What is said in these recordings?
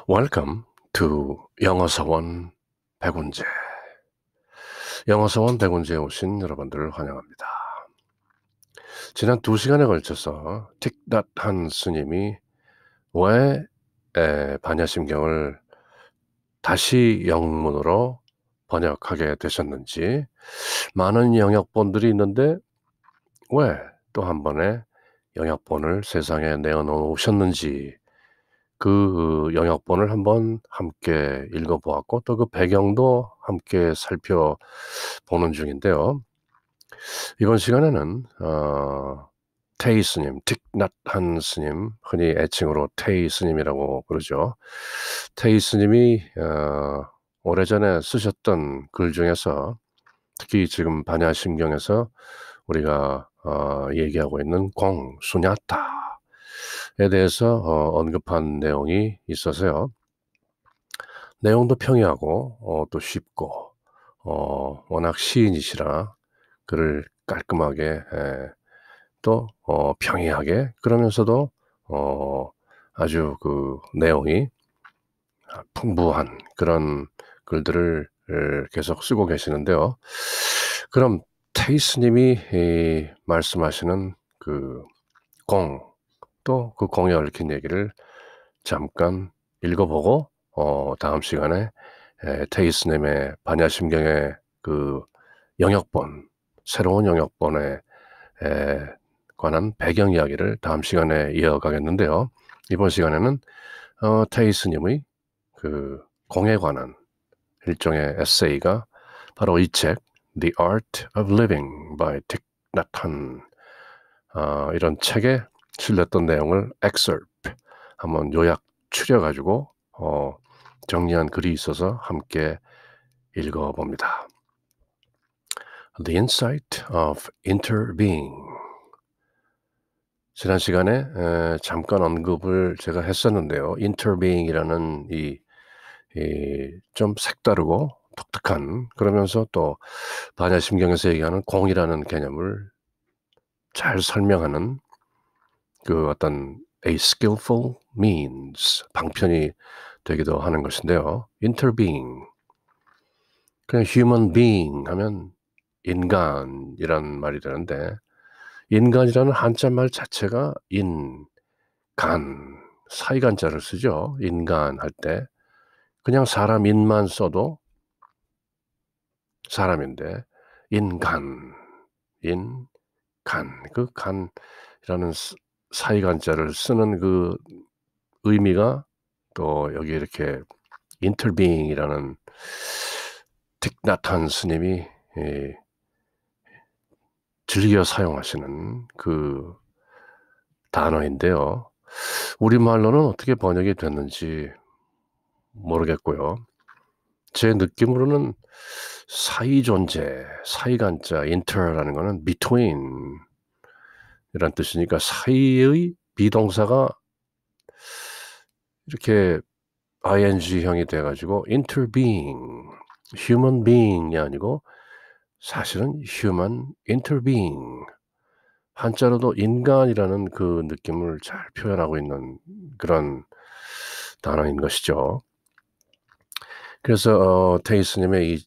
Welcome to 영어서원 백운재. 영어서원 백운재에 오신 여러분들을 환영합니다. 지난 2시간에 걸쳐서 틱닷한 스님이 왜 반야심경을 다시 영문으로 번역하게 되셨는지, 많은 영역본들이 있는데 왜 또 한 번에 영역본을 세상에 내어놓으셨는지, 그 영역본을 한번 함께 읽어보았고, 또 그 배경도 함께 살펴보는 중인데요. 이번 시간에는 테이 스님, 틱낫한 스님, 흔히 애칭으로 테이 스님이라고 부르죠. 테이 스님이 오래전에 쓰셨던 글 중에서, 특히 지금 반야심경에서 우리가 얘기하고 있는 공수냐타에 대해서 언급한 내용이 있어서요. 내용도 평이하고 또 쉽고, 워낙 시인이시라 글을 깔끔하게, 또 평이하게, 그러면서도 아주 그 내용이 풍부한 그런 글들을 계속 쓰고 계시는데요. 그럼 테이스님이 말씀하시는 그 공, 또 그 공에 얽힌 얘기를 잠깐 읽어보고 다음 시간에 테이스님의 반야심경의 그 영역본, 새로운 영역본에 관한 배경 이야기를 다음 시간에 이어가겠는데요. 이번 시간에는 테이스님의 그 공에 관한 일종의 에세이가 바로 이 책 The Art of Living by Thich Nhat Hanh, 이런 책에 실렸던 내용을 excerpt, 한번 요약 추려가지고 정리한 글이 있어서 함께 읽어봅니다. The Insight of Interbeing. 지난 시간에 잠깐 언급을 제가 했었는데요. Interbeing이라는 이 좀 색다르고 독특한, 그러면서 또 반야심경에서 얘기하는 공이라는 개념을 잘 설명하는 그 어떤 a skillful means, 방편이 되기도 하는 것인데요. Interbeing, 그냥 human being 하면 인간이란 말이 되는데, 인간이라는 한자말 자체가 간, 사이간자를 쓰죠. 인간 할 때 그냥 사람 인만 써도 사람인데, 인간, 그 간이라는 사이간자를 쓰는 그 의미가, 또 여기 이렇게 interbeing이라는 틱낫한 스님이 즐겨 사용하시는 그 단어인데요. 우리말로는 어떻게 번역이 됐는지 모르겠고요. 제 느낌으로는 사이존재, 사이간자, inter라는 거는 between 이란 뜻이니까 사이의 비동사가 이렇게 ing형이 돼가지고 interbeing, human being이 아니고 사실은 human interbeing, 한자로도 인간이라는 그 느낌을 잘 표현하고 있는 그런 단어인 것이죠. 그래서 테이스님의 이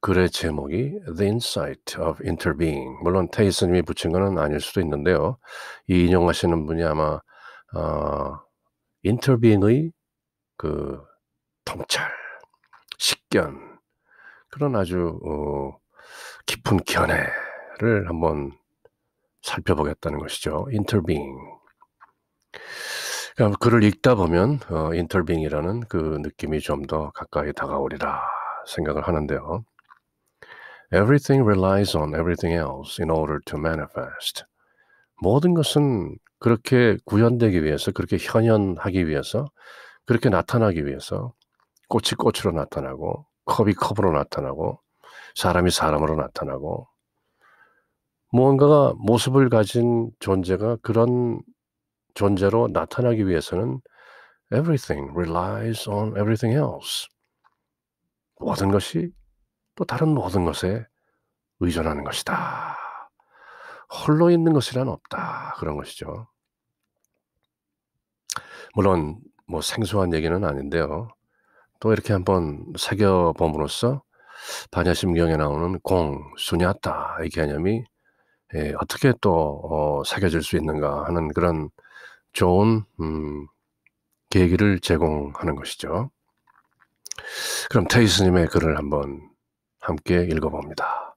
글의 제목이 The Insight of Interbeing, 물론 테이스님이 붙인 거는 아닐 수도 있는데요. 이 인용하시는 분이 아마 interbeing의 그 통찰, 식견, 그런 아주 깊은 견해를 한번 살펴보겠다는 것이죠. interbeing. 그러니까 글을 읽다 보면 interbeing이라는 그 느낌이 좀 더 가까이 다가오리라 생각을 하는데요. Everything relies on everything else in order to manifest. 모든 것은 그렇게 구현되기 위해서, 그렇게 현현하기 위해서, 그렇게 나타나기 위해서, 꽃이 꽃으로 나타나고, 컵이 컵으로 나타나고, 사람이 사람으로 나타나고, 무언가가 모습을 가진 존재가 그런 존재로 나타나기 위해서는 everything relies on everything else. 모든 것이 또 다른 모든 것에 의존하는 것이다. 홀로 있는 것이란 없다. 그런 것이죠. 물론 뭐 생소한 얘기는 아닌데요. 또 이렇게 한번 새겨 봄으로써 반야심경에 나오는 공, 수냐타 이 개념이 어떻게 또 새겨질 수 있는가 하는 그런 좋은 계기를 제공하는 것이죠. 그럼 테이스님의 글을 한번 함께 읽어봅니다.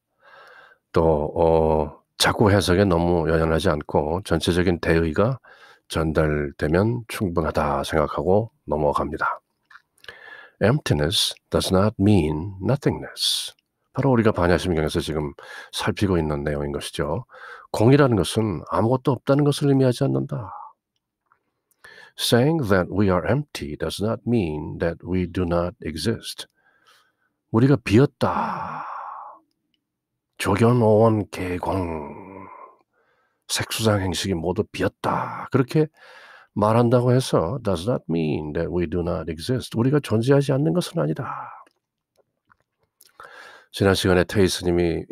또 자꾸 해석에 너무 연연하지 않고 전체적인 대의가 전달되면 충분하다 생각하고 넘어갑니다. Emptiness does not mean nothingness. 바로 우리가 반야심경에서 지금 살피고 있는 내용인 것이죠. 공이라는 것은 아무것도 없다는 것을 의미하지 않는다. Saying that we are empty does not mean that we do not exist. 우리가 비었다. 조견오원 개공. 색수상 행식이 모두 비었다. 그렇게 말한다고 해서 does not mean that we do not exist. 우리가 존재하지 않는 것은 아니다. 지난 시간에 테이스님이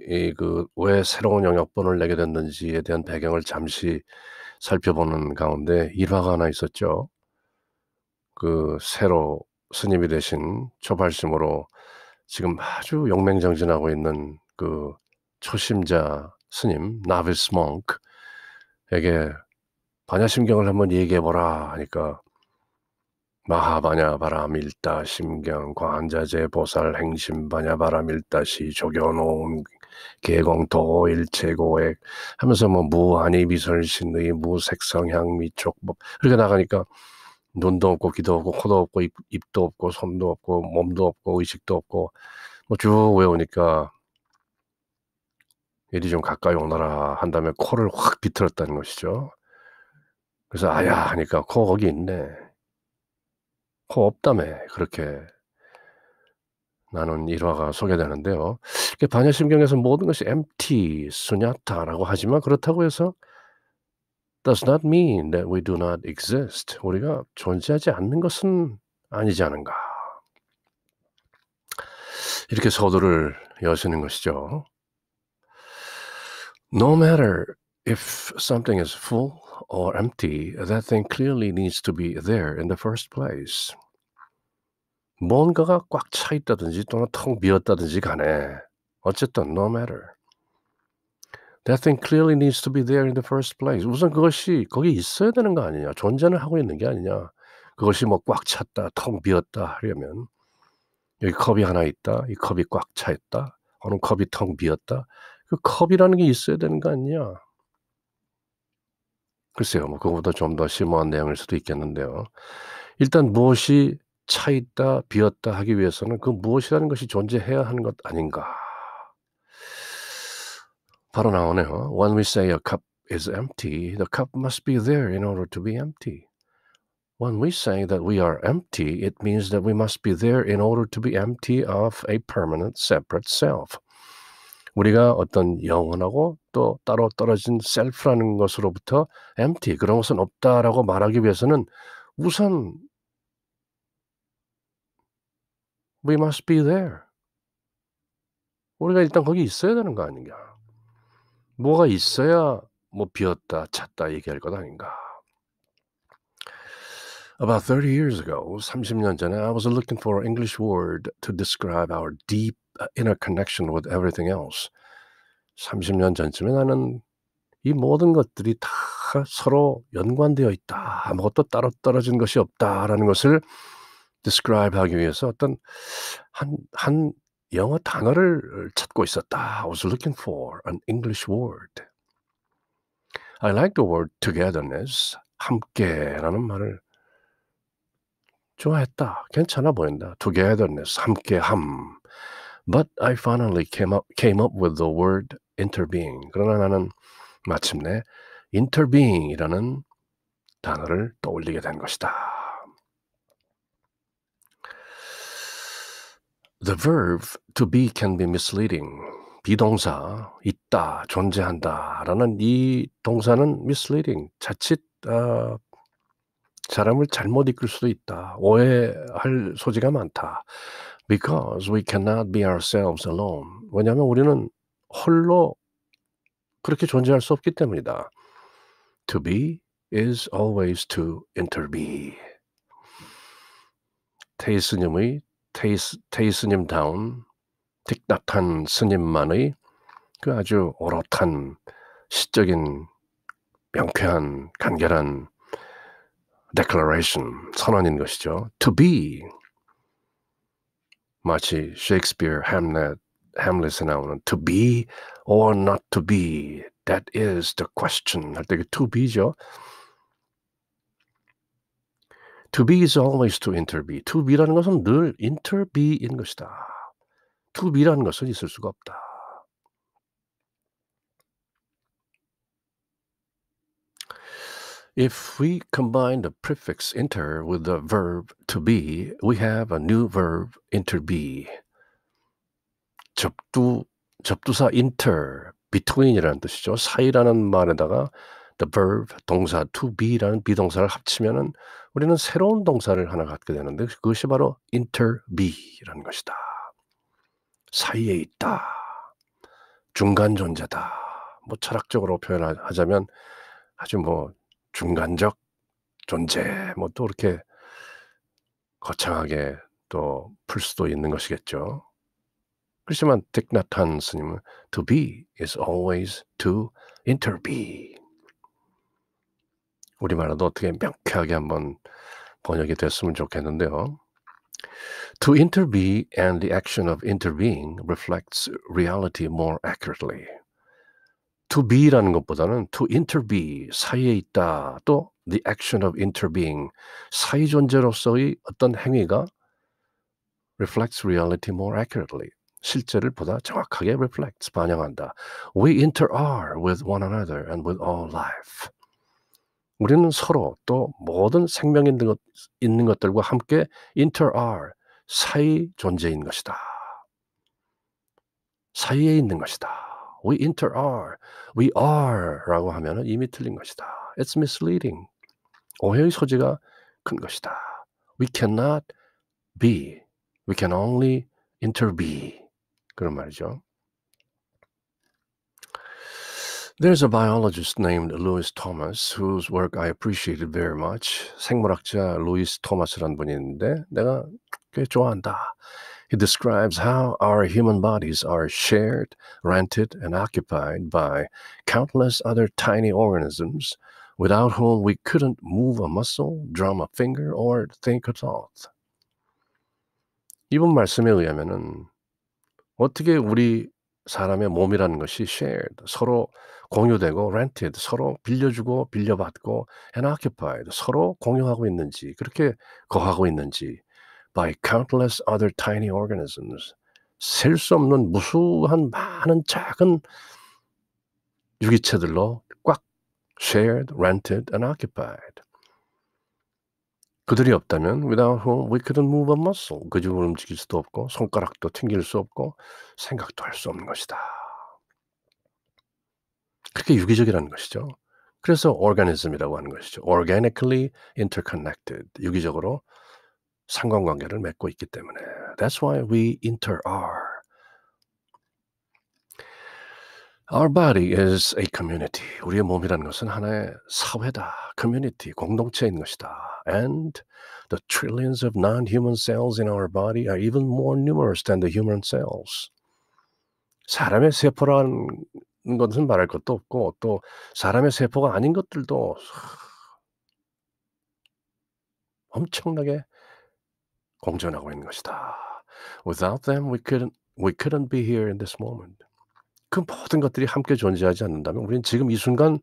왜 새로운 영역본을 내게 됐는지에 대한 배경을 잠시 살펴보는 가운데 일화가 하나 있었죠. 새로 스님이 되신 초발심으로 지금 아주 용맹정진하고 있는 초심자 스님 나비스 몽크에게 반야심경을 한번 얘기해보라 하니까 마하바냐 바라밀다 심경 관자재 보살 행심 바냐 바라밀다시 조견오음 계공도 일체고액 하면서 뭐 무한히 미설신의 무색성향 미촉법 그렇게 나가니까 눈도 없고 귀도 없고 코도 없고 입도 없고 손도 없고 몸도 없고 의식도 없고 뭐 쭉 외우니까 이리 좀 가까이 오너라 한 다음에 코를 확 비틀었다는 것이죠. 그래서 아야 하니까 코 거기 있네. 코 없다며 그렇게 나눈 일화가 소개되는데요. 반야심경에서 모든 것이 empty, 수냐타라고 하지만 그렇다고 해서 does not mean that we do not exist. 우리가 존재하지 않는 것은 아니지 않은가. 이렇게 서두를 여시는 것이죠. No matter if something is full or empty, that thing clearly needs to be there in the first place. 뭔가가 꽉 차 있다든지 또는 텅 비었다든지 간에 어쨌든 no matter. That thing clearly needs to be there in the first place. 우선 그것이 거기 있어야 되는 거 아니냐. 존재는 하고 있는 게 아니냐. 그것이 뭐 꽉 찼다, 텅 비었다 하려면 여기 컵이 하나 있다. 이 컵이 꽉 차 있다. 어느 컵이 텅 비었다. 그 컵이라는 게 있어야 되는 거 아니냐. 글쎄요. 뭐 그거보다 좀 더 심오한 내용일 수도 있겠는데요. 일단 무엇이 차 있다, 비었다 하기 위해서는 그 무엇이라는 것이 존재해야 하는 것 아닌가. 바로 나오네요. When we say a cup is empty, the cup must be there in order to be empty. When we say that we are empty, it means that we must be there in order to be empty of a permanent separate self. 우리가 어떤 영원하고 또 따로 떨어진 self라는 것으로부터 empty, 그런 것은 없다라고 말하기 위해서는 우선 we must be there. 우리가 일단 거기 있어야 되는 거 아닌가. 뭐가 있어야 뭐 비었다 찼다 얘기할 것 아닌가. About 30 years ago, 30년 전에 I was looking for an English word to describe our deep inner connection with everything else. 30년 전쯤에 나는 이 모든 것들이 다 서로 연관되어 있다. 아무것도 따로 떨어진 것이 없다라는 것을 describe 하기 위해서 어떤 한 영어 단어를 찾고 있었다. I was looking for an English word. I like the word togetherness. 함께라는 말을 좋아했다. 괜찮아 보인다. togetherness. 함께함. But I finally came up with the word interbeing. 그러나 나는 마침내 interbeing이라는 단어를 떠올리게 된 것이다. The verb to be can be misleading. 비동사 있다, 존재한다라는 이 동사는 misleading. 자칫 사람을 잘못 이끌 수도 있다. 오해할 소지가 많다. Because we cannot be ourselves alone. 왜냐하면 우리는 홀로 그렇게 존재할 수 없기 때문이다. To be is always to interbe. 테이스님다운 틱낙한 스님만의 그 아주 오롯한 시적인 명쾌한 간결한 declaration, 선언인 것이죠. To be, 마치 셰익스피어 햄릿에 나오는 to be or not to be, that is the question 할 때 to be죠. To be is always to interbe. To be라는 것은 늘 interbe인 것이다. To be라는 것은 있을 수가 없다. If we combine the prefix inter with the verb to be, we have a new verb interbe. 접두사 inter, between이라는 뜻이죠. 사이라는 말에다가 the verb, 동사 to be라는 비동사를 합치면은 우리는 새로운 동사를 하나 갖게 되는데 그것이 바로 interbe라는 것이다. 사이에 있다. 중간 존재다. 뭐 철학적으로 표현하자면 아주 뭐 중간적 존재, 뭐 또 이렇게 거창하게 또 풀 수도 있는 것이겠죠. 그렇지만 틱낙한 스님은 to be is always to interbe. 우리말로도 어떻게 명쾌하게 한번 번역이 됐으면 좋겠는데요. To interbe and the action of interbeing reflects reality more accurately. To be라는 것보다는 to interbe, 사이에 있다. 또 the action of interbeing, 사이 존재로서의 어떤 행위가 reflects reality more accurately. 실제를 보다 정확하게 reflects, 반영한다. We inter-are with one another and with all life. 우리는 서로 또 모든 생명 있는 것들과 함께 inter-are, 사이 존재인 것이다. 사이에 있는 것이다. We inter-are, we are 라고 하면 이미 틀린 것이다. It's misleading. 오해의 소지가 큰 것이다. We cannot be, we can only interbe. 그런 말이죠. There's a biologist named Louis Thomas whose work I appreciated very much. 생물학자 루이스 토마스라는 분이 있는데 내가 꽤 좋아한다. He describes how our human bodies are shared, rented, and occupied by countless other tiny organisms without whom we couldn't move a muscle, drum a finger, or think a thought. 이분 말씀에 의하면은 어떻게 우리 사람의 몸이라는 것이 shared, 서로 공유되고 rented, 서로 빌려주고 빌려받고 and occupied, 서로 공유하고 있는지, 그렇게 거하고 있는지 by countless other tiny organisms, 셀 수 없는 무수한 많은 작은 유기체들로 꽉 shared, rented and occupied. 그들이 없다면 without whom we couldn't move a muscle. 그 집을 움직일 수도 없고 손가락도 튕길 수 없고 생각도 할 수 없는 것이다. 그렇게 유기적이라는 것이죠. 그래서 organism이라고 하는 것이죠. organically interconnected. 유기적으로 상관관계를 맺고 있기 때문에. That's why we inter-are. Our body is a community. 우리의 몸이라는 것은 하나의 사회다. community, 공동체인 것이다. And the trillions of non-human cells in our body are even more numerous than the human cells. 사람의 세포라는 것은 말할 것도 없고 또 사람의 세포가 아닌 것들도 엄청나게 공존하고 있는 것이다. Without them, we couldn't be here in this moment. 그 모든 것들이 함께 존재하지 않는다면 우리는 지금 이 순간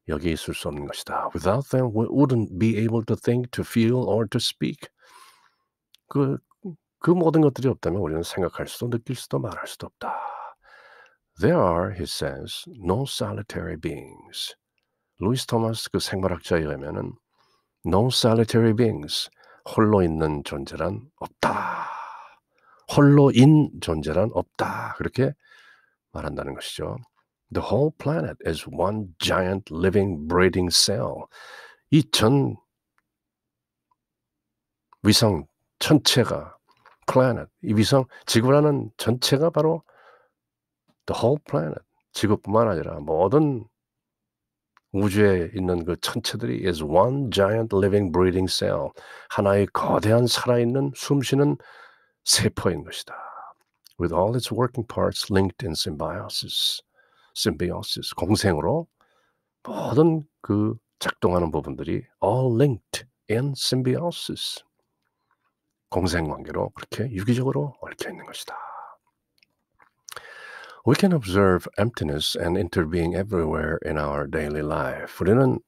여기 있을 수 없는 것이다. Without them, we wouldn't be able to think, to feel, or to speak. 그 모든 것들이 없다면 우리는 생각할 수도 느낄 수도 말할 수도 없다. There are, he says, no solitary beings. 루이스 토마스 그 생물학자에 의하면은 no solitary beings, 홀로 있는 존재란 없다. 홀로인 존재란 없다. 그렇게 말한다는 것이죠. The whole planet is one giant living breathing cell. 이 전 위성 전체가 planet, 이 위성 지구라는 전체가 바로 the whole planet, 지구뿐만 아니라 모든 우주에 있는 그 천체들이 is one giant living breathing cell. 하나의 거대한 살아있는 숨쉬는 세포인 것이다. With all its working parts linked in symbiosis, 공생으로 모든 그 작동하는 부분들이 all linked in symbiosis, 공생 관계로 그렇게 유기적으로 얽혀 있는 것이다. We can observe emptiness and interbeing everywhere in our daily life. 우리는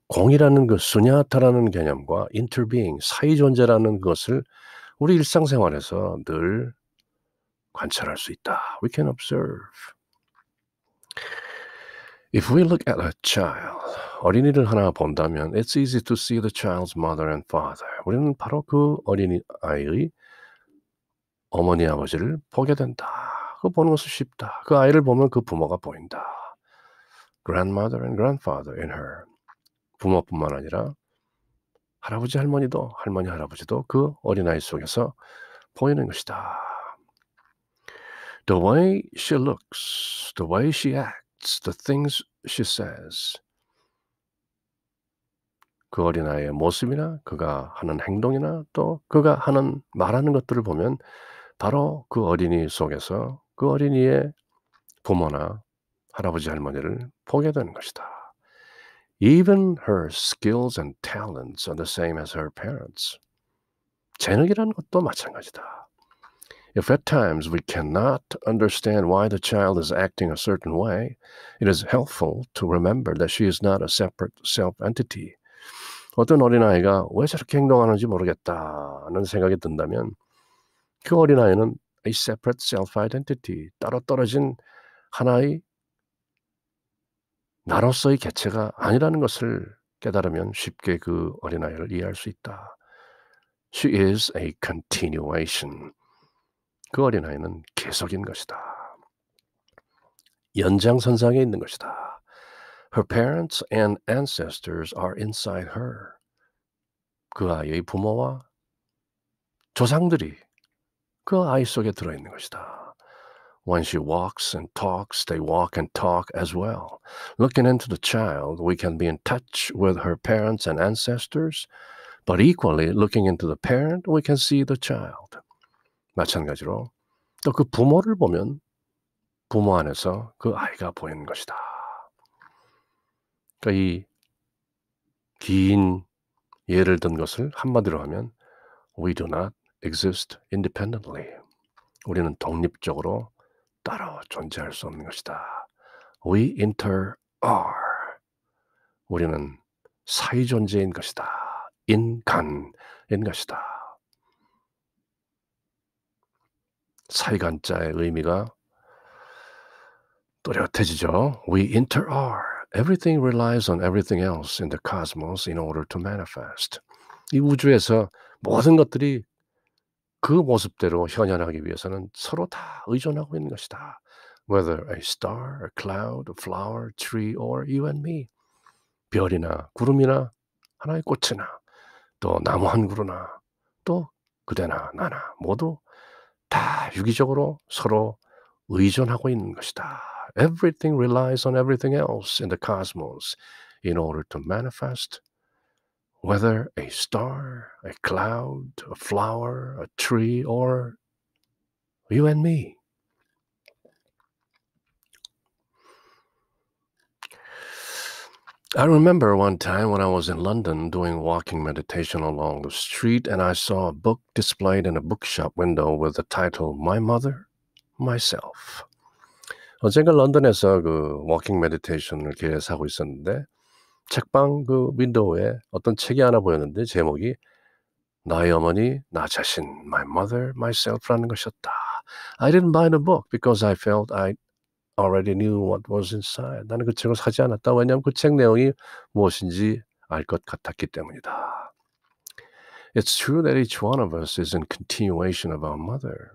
공이라는 그 수냐타라는 개념과 interbeing, 사이 존재라는 것을 우리 일상생활에서 늘 관찰할 수 있다. We can observe. If we look at a child, 어린이를 하나 본다면 it's easy to see the child's mother and father. 우리는 바로 그 어린아이의 어머니 아버지를 보게 된다. 그거 보는 것은 쉽다. 그 아이를 보면 그 부모가 보인다. Grandmother and grandfather in her. 부모뿐만 아니라 할아버지 할머니도 할머니 할아버지도 그 어린아이 속에서 보이는 것이다. The way she looks, the way she acts, the things she says. 그 어린아이의 모습이나 그가 하는 행동이나 또 그가 하는 말하는 것들을 보면 바로 그 어린이 속에서 그 어린이의 부모나 할아버지 할머니를 보게 되는 것이다. Even her skills and talents are the same as her parents. 재능이라는 것도 마찬가지다. If at times we cannot understand why the child is acting a certain way, it is helpful to remember that she is not a separate self-entity. 어떤 어린아이가 왜 저렇게 행동하는지 모르겠다는 생각이 든다면 그 어린아이는 a separate self-identity, 따로 떨어진 하나의 나로서의 개체가 아니라는 것을 깨달으면 쉽게 그 어린아이를 이해할 수 있다. She is a continuation. 그 어린아이는 계속인 것이다. 연장선상에 있는 것이다. Her parents and ancestors are inside her. 그 아이의 부모와 조상들이 그 아이 속에 들어있는 것이다. When she walks and talks, they walk and talk as well. Looking into the child, we can be in touch with her parents and ancestors, but equally looking into the parent, we can see the child. 마찬가지로 또 그 부모를 보면 부모 안에서 그 아이가 보이는 것이다. 그러니까 이 긴 예를 든 것을 한마디로 하면 We do not exist independently. 우리는 독립적으로 따로 존재할 수 없는 것이다. We inter are. 우리는 사이 존재인 것이다. 인간인 것이다. 사이간자의 의미가 또렷해지죠. We inter are. Everything relies on everything else in the cosmos in order to manifest. 이 우주에서 모든 것들이 그 모습대로 현현하기 위해서는 서로 다 의존하고 있는 것이다. Whether a star, a cloud, a flower, tree, or you and me. 별이나 구름이나 하나의 꽃이나 또 나무 한 그루나 또 그대나 나나 모두 다 유기적으로 서로 의존하고 있는 것이다. Everything relies on everything else in the cosmos in order to manifest. Whether a star, a cloud, a flower, a tree, or you and me. I remember one time when I was in London doing walking meditation along the street and I saw a book displayed in a bookshop window with the title My Mother, Myself. 언젠가 런던에서 그 워킹 메디테이션을 계획하고 있었는데 책방 그 윈도우에 어떤 책이 하나 보였는데 제목이 나의 어머니, 나 자신, My Mother, Myself라는 것이었다. I didn't buy the book because I felt I already knew what was inside. 나는 그 책을 사지 않았다. 왜냐하면 그 책 내용이 무엇인지 알 것 같았기 때문이다. It's true that each one of us is in continuation of our mother.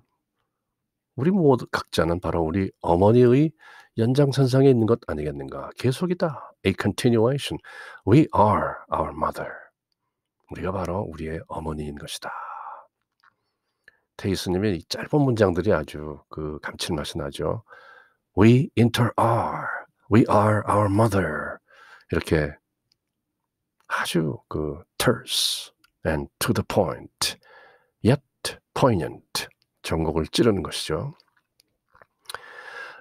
우리 모두 각자는 바로 우리 어머니의 연장선상에 있는 것 아니겠는가? 계속이다. A continuation. We are our mother. 우리가 바로 우리의 어머니인 것이다. 테이스님의 이 짧은 문장들이 아주 그 감칠맛이 나죠. We inter are. We are our mother. 이렇게 아주 terse and to the point, yet poignant 전곡을 찌르는 것이죠.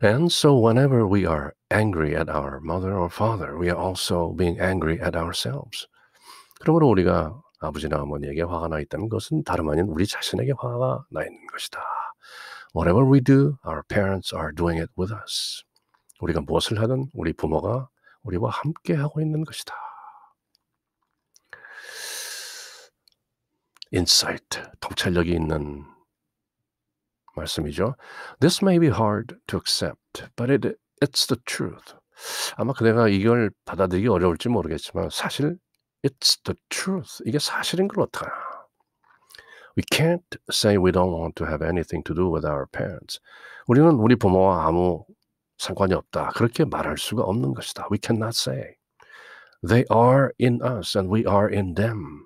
And so whenever we are angry at our mother or father, we are also being angry at ourselves. 그러므로 우리가 아버지나 어머니에게 화가 나 있다는 것은 다름 아닌 우리 자신에게 화가 나 있는 것이다. Whatever we do, our parents are doing it with us. 우리가 무엇을 하든 우리 부모가 우리와 함께 하고 있는 것이다. Insight, 통찰력이 있는 말씀이죠. This may be hard to accept, but it's the truth. 아마 그대가 이걸 받아들이기 어려울지 모르겠지만 사실 it's the truth. 이게 사실인 걸 어떡하나. We can't say we don't want to have anything to do with our parents. 우리는 우리 부모와 아무 상관이 없다. 그렇게 말할 수가 없는 것이다. We cannot say. They are in us and we are in them.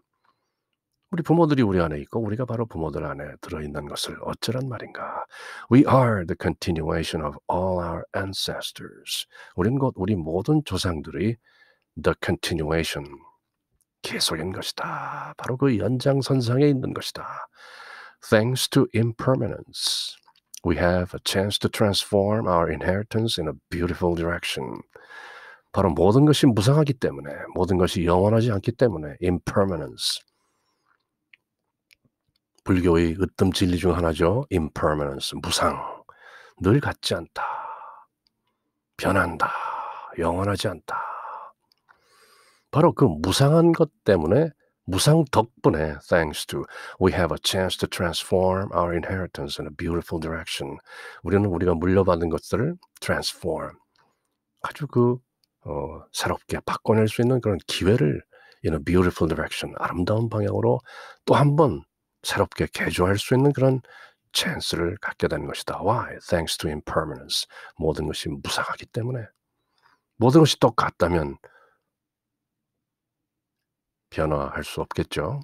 우리 부모들이 우리 안에 있고 우리가 바로 부모들 안에 들어있는 것을 어쩌란 말인가. We are the continuation of all our ancestors. 우린 곧 우리 모든 조상들이 the continuation, 계속인 것이다. 바로 그 연장선상에 있는 것이다. Thanks to impermanence, we have a chance to transform our inheritance in a beautiful direction. 바로 모든 것이 무상하기 때문에, 모든 것이 영원하지 않기 때문에 impermanence. 불교의 으뜸 진리 중 하나죠. impermanence, 무상. 늘 같지 않다. 변한다. 영원하지 않다. 바로 그 무상한 것 때문에, 무상 덕분에 thanks to, we have a chance to transform our inheritance in a beautiful direction. 우리는 우리가 물려받은 것들을 transform, 아주 새롭게 바꿔낼 수 있는 그런 기회를 in a beautiful direction, 아름다운 방향으로 또 한 번 새롭게 개조할 수 있는 그런 찬스를 갖게 된 것이다. Why? Thanks to impermanence. 모든 것이 무상하기 때문에. 모든 것이 똑같다면 변화할 수 없겠죠.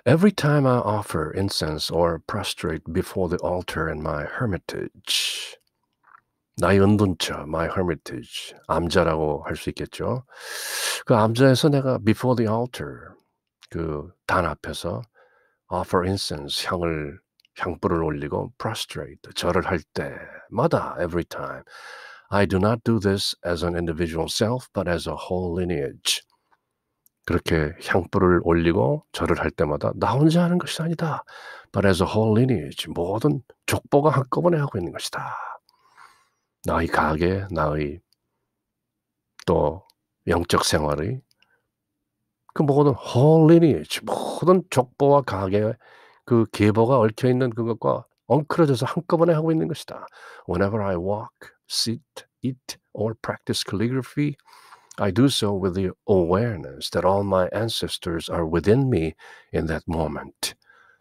Every time I offer incense or prostrate before the altar in my hermitage, 나의 은둔처, my hermitage, 암자라고 할 수 있겠죠. 그 암자에서 내가 before the altar, 그 단 앞에서 offer incense, 향불을 올리고 prostrate, 절을 할 때마다 every time. I do not do this as an individual self, but as a whole lineage. 그렇게 향불을 올리고 절을 할 때마다 나 혼자 하는 것이 아니다. But as a whole lineage, 모든 족보가 한꺼번에 하고 있는 것이다. 나의 가계, 나의 또 영적 생활의 그 모든 whole lineage, 모든 족보와 가계의 그 계보가 얽혀있는 그것과 엉클어져서 한꺼번에 하고 있는 것이다. Whenever I walk, sit, eat, or practice calligraphy, I do so with the awareness that all my ancestors are within me in that moment.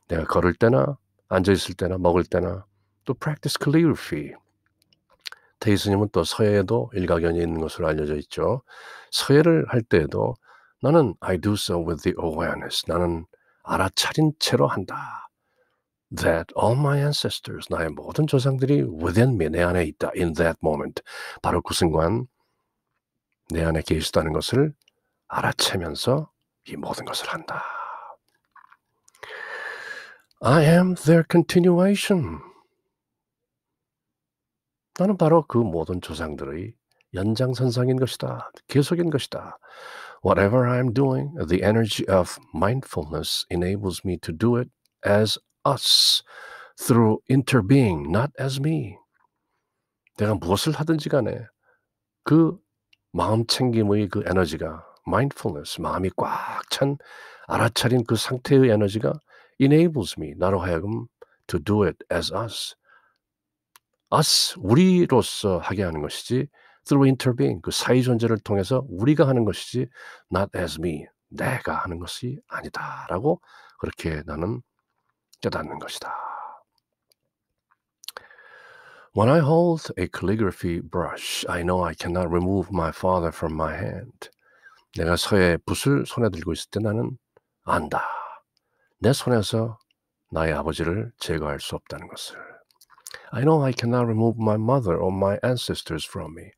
내가 걸을 때나 앉아있을 때나 먹을 때나 또 practice calligraphy. 테이스님은 또 서예에도 일가견이 있는 것으로 알려져 있죠. 서예를 할 때에도 나는 I do so with the awareness. 나는 알아차린 채로 한다. That all my ancestors, 나의 모든 조상들이 within me, 내 안에 있다. In that moment. 바로 그 순간 내 안에 계시다는 것을 알아채면서 이 모든 것을 한다. I am their continuation. 나는 바로 그 모든 조상들의 연장선상인 것이다. 계속인 것이다. Whatever I'm doing, the energy of mindfulness enables me to do it as us, through interbeing, not as me. 내가 무엇을 하든지 간에 그 마음 챙김의 그 에너지가 mindfulness, 마음이 꽉 찬 알아차린 그 상태의 에너지가 enables me, 나로 하여금 to do it as us. us, 우리로서 하게 하는 것이지 through interbeing, 그 사이 존재를 통해서 우리가 하는 것이지 not as me, 내가 하는 것이 아니다라고 그렇게 나는 깨닫는 것이다. When I hold a calligraphy brush, I know I cannot remove my father from my hand. 내가 서예 붓을 손에 들고 있을 때 나는 안다. 내 손에서 나의 아버지를 제거할 수 없다는 것을. I know I cannot remove my mother or my ancestors from me.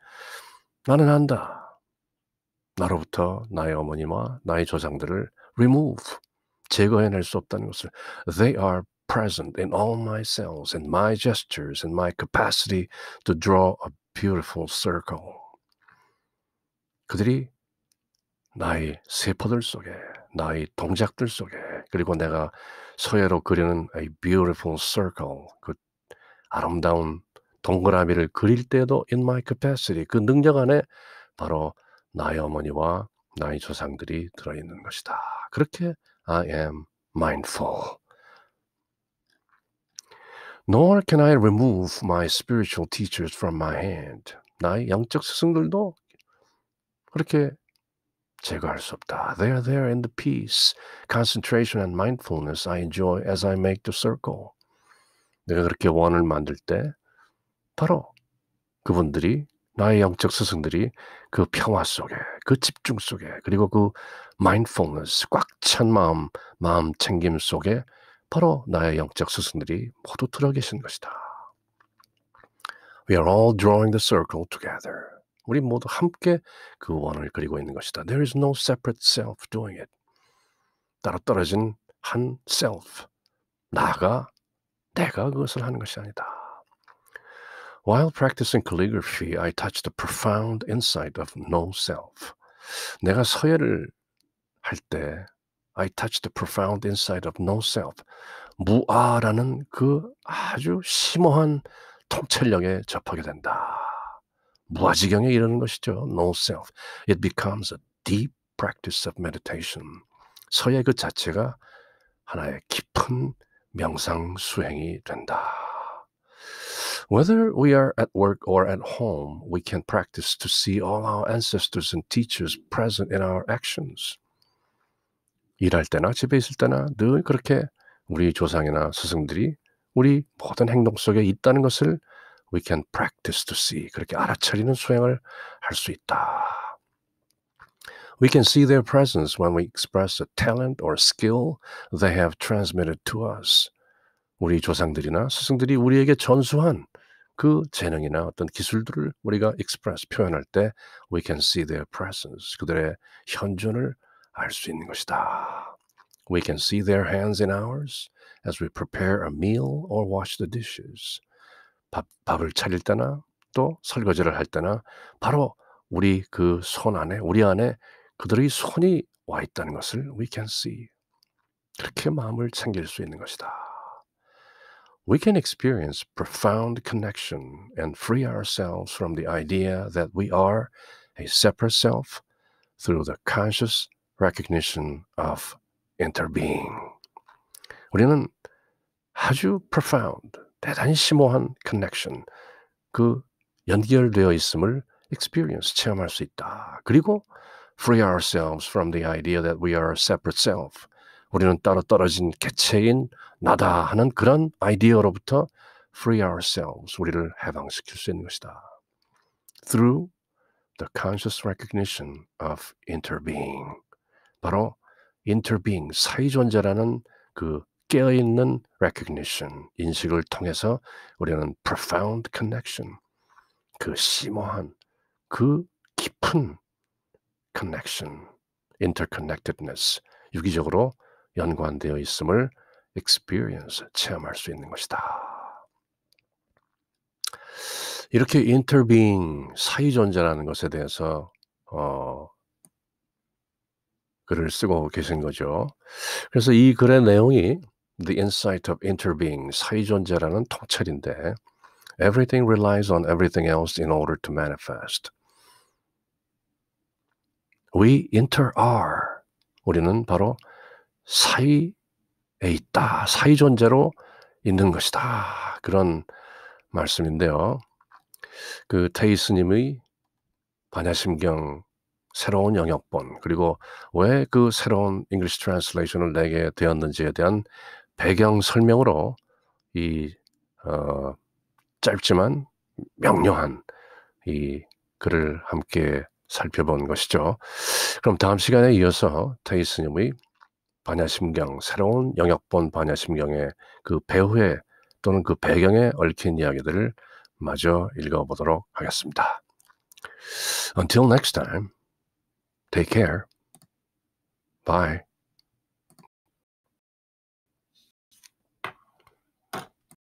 나는 안다. 나로부터 나의 어머니와 나의 조상들을 remove, 제거해낼 수 없다는 것을. They are present in all my cells, in my gestures, in my capacity to draw a beautiful circle. 그들이 나의 세포들 속에, 나의 동작들 속에, 그리고 내가 서예로 그리는 a beautiful circle, 그 아름다운 동그라미를 그릴 때에도 in my capacity, 그 능력 안에 바로 나의 어머니와 나의 조상들이 들어있는 것이다. 그렇게 I am mindful. Nor can I remove my spiritual teachers from my hand. 나의 영적 스승들도 그렇게 제거할 수 없다. They are there in the peace, concentration and mindfulness I enjoy as I make the circle. 내가 그렇게 원을 만들 때 바로 그분들이, 나의 영적 스승들이 그 평화 속에, 그 집중 속에, 그리고 그 mindfulness, 꽉 찬 마음 챙김 속에 바로 나의 영적 스승들이 모두 들어 계신 것이다. We are all drawing the circle together. 우리 모두 함께 그 원을 그리고 있는 것이다. There is no separate self doing it. 따로 떨어진 한 self, 내가 그것을 하는 것이 아니다. While practicing calligraphy, I touched the profound insight of no self. 내가 서예를 할 때 I touched the profound insight of no self. 무아라는 그 아주 심오한 통찰력에 접하게 된다. 무아지경에 이르는 것이죠. No self. It becomes a deep practice of meditation. 서예 그 자체가 하나의 깊은 명상 수행이 된다. Whether we are at work or at home, we can practice to see all our ancestors and teachers present in our actions. 일할 때나 집에 있을 때나 늘 그렇게 우리 조상이나 스승들이 우리 모든 행동 속에 있다는 것을 we can practice to see. 그렇게 알아차리는 수행을 할 수 있다. We can see their presence when we express a talent or skill they have transmitted to us. 우리 조상들이나 스승들이 우리에게 전수한 그 재능이나 어떤 기술들을 우리가 express, 표현할 때 we can see their presence. 그들의 현존을 알 수 있는 것이다. We can see their hands in ours as we prepare a meal or wash the dishes. 밥을 차릴 때나 또 설거지를 할 때나 바로 우리 그 손 안에, 우리 안에 그들의 손이 와 있다는 것을 we can see. 그렇게 마음을 챙길 수 있는 것이다. We can experience profound connection and free ourselves from the idea that we are a separate self through the conscious recognition of interbeing. 우리는 아주 profound, 대단히 심오한 connection, 그 연결되어 있음을 experience, 체험할 수 있다. 그리고 free ourselves from the idea that we are a separate self. 우리는 따로 떨어진 개체인 나다 하는 그런 아이디어로부터 free ourselves, 우리를 해방시킬 수 있는 것이다. Through the conscious recognition of interbeing. 바로 interbeing, 사이존재라는 그 깨어있는 recognition, 인식을 통해서 우리는 profound connection, 그 심오한, 그 깊은 connection, interconnectedness, 유기적으로 연관되어 있음을 experience, 체험할 수 있는 것이다. 이렇게 interbeing, 사이존재라는 것에 대해서 글을 쓰고 계신 거죠. 그래서 이 글의 내용이 The Insight of Interbeing, 사이존재라는 통찰인데 Everything relies on everything else in order to manifest. We inter-are. 우리는 바로 사이에 있다. 사이존재로 있는 것이다. 그런 말씀인데요. 그 테이스님의 반야심경 새로운 영역본, 그리고 왜 그 새로운 English translation을 내게 되었는지에 대한 배경 설명으로 이 짧지만 명료한 이 글을 함께 살펴본 것이죠. 그럼 다음 시간에 이어서 테이스님의 반야심경, 새로운 영역본 반야심경의 그 배후에 또는 그 배경에 얽힌 이야기들을 마저 읽어보도록 하겠습니다. Until next time. Take care. Bye.